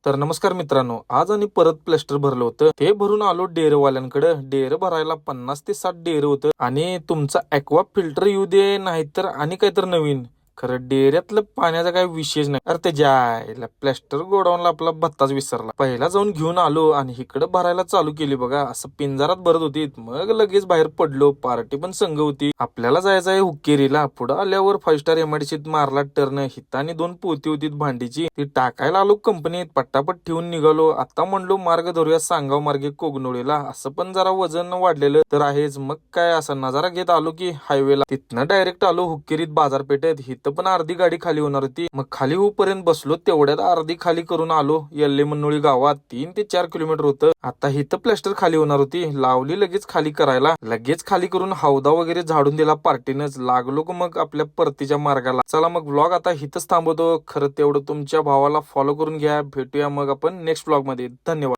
तर नमस्कार मित्रांनो, आज आणि परत प्लास्टर भरलं होतं. ते भरून आलो डेअरवाल्यांकडे. डेअर भरायला 50 ते 60 डेअर होतं आणि तुमचा ॲक्वा फिल्टर येऊ दे, नाहीतर आणि काहीतर नवीन. खरं डेअऱ्यातलं पाण्याचा काही विषयच नाही. अरे त्याच्या आईला प्लास्टर गोडाऊनला आपला भत्ताच विसरला. पहिला जाऊन घेऊन आलो आणि इकडं भरायला चालू केली बघा. असं पिंजारात भरत होती. मग लगेच बाहेर पडलो. पार्टी पण संघ होती. आपल्याला जायचं आहे हुक्केरीला. पुढं आल्यावर 5 स्टार एमआयडीसीत मारला टर्न. हितानी 2 पोती होती भांडीची. ती टाकायला आलो कंपनीत. पट्टापट ठेवून निघालो. आता म्हणलो मार्ग धरूया सांगाव मार्गे कोगनोळीला. असं पण जरा वजन वाढलेलं तर आहेच. मग काय असा नजारा घेत आलो की हायवेला. तिथनं डायरेक्ट आलो हुक्केरीत बाजारपेठेत. इथं पण अर्धी गाडी खाली होणार होती. मग खाली होऊपर्यंत बसलो. तेवढ्यात अर्धी खाली करून आलो येल्ले मनोळी गावात. 3 ते 4 किलोमीटर होतं. आता इथं प्लास्टर खाली होणार होती. लावली लगेच खाली करायला. लगेच खाली करून हौदा वगैरे झाडून दिला पार्टीनच. लागलो मग आपल्या परतीच्या मार्गाला. चला मग व्लॉग आता इथंच थांबवतो. खरं तेवढं तुमच्या भावाला फॉलो करून घ्या. भेटूया मग आपण नेक्स्ट व्लॉग मध्ये. धन्यवाद.